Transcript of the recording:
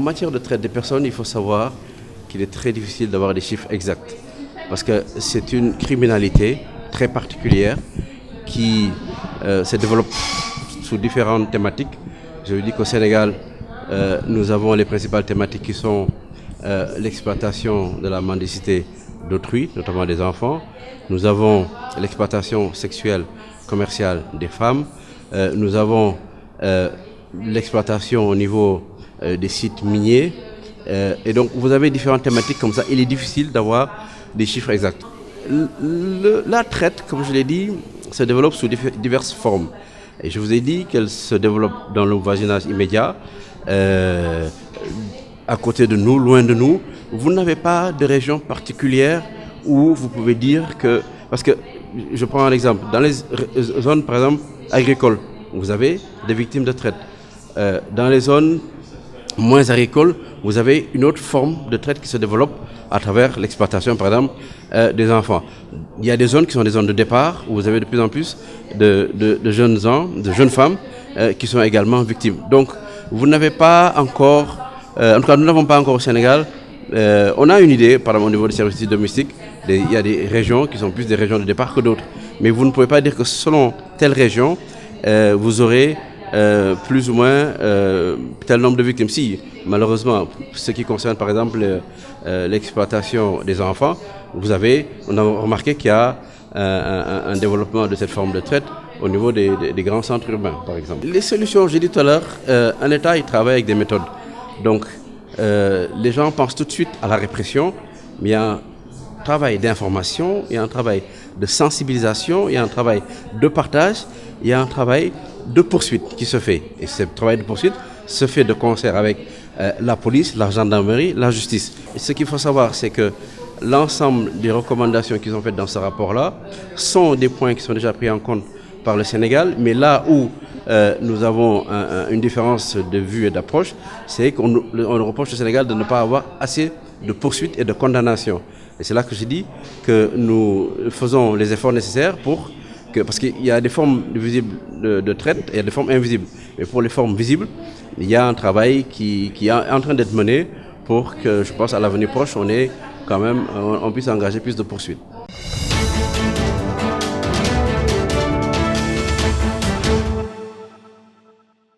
matière de traite des personnes, il faut savoir qu'il est très difficile d'avoir des chiffres exacts. Parce que c'est une criminalité très particulière qui se développe sous différentes thématiques. Je vous dis qu'au Sénégal, nous avons les principales thématiques qui sont l'exploitation de la mendicité d'autrui, notamment des enfants. Nous avons l'exploitation sexuelle commerciale des femmes. Nous avons l'exploitation au niveau des sites miniers. Et donc vous avez différentes thématiques comme ça. Il est difficile d'avoir des chiffres exacts. La traite, comme je l'ai dit, se développe sous diverses formes. Et je vous ai dit qu'elle se développe dans le voisinage immédiat, à côté de nous, loin de nous. Vous n'avez pas de région particulière où vous pouvez dire que... Parce que, je prends un exemple, dans les zones, par exemple, agricoles, vous avez des victimes de traite. Dans les zones moins agricoles, vous avez une autre forme de traite qui se développe à travers l'exploitation, par exemple, des enfants. Il y a des zones qui sont des zones de départ, où vous avez de plus en plus de jeunes hommes, de jeunes femmes qui sont également victimes. Donc, vous n'avez pas encore, en tout cas, nous n'avons pas encore au Sénégal, on a une idée, par exemple, au niveau des services domestiques, il y a des régions qui sont plus des régions de départ que d'autres. Mais vous ne pouvez pas dire que selon telle région, vous aurez plus ou moins tel nombre de victimes. Si, malheureusement, ce qui concerne par exemple l'exploitation des enfants, on a remarqué qu'il y a un développement de cette forme de traite au niveau des grands centres urbains, par exemple. Les solutions, j'ai dit tout à l'heure, un État, il travaille avec des méthodes. Donc, les gens pensent tout de suite à la répression, mais il y a un travail d'information, il y a un travail de sensibilisation, il y a un travail de partage, il y a un travail de poursuite qui se fait. Et ce travail de poursuite se fait de concert avec la police, la gendarmerie, la justice. Et ce qu'il faut savoir, c'est que l'ensemble des recommandations qui sont faites dans ce rapport-là sont des points qui sont déjà pris en compte par le Sénégal, mais là où nous avons une différence de vue et d'approche, c'est qu'on reproche au Sénégal de ne pas avoir assez de poursuites et de condamnations. Et c'est là que je dis que nous faisons les efforts nécessaires parce qu'il y a des formes visibles de traite et il y a des formes invisibles. Mais pour les formes visibles, il y a un travail qui est en train d'être mené pour que, je pense, à l'avenir proche, on puisse engager plus de poursuites.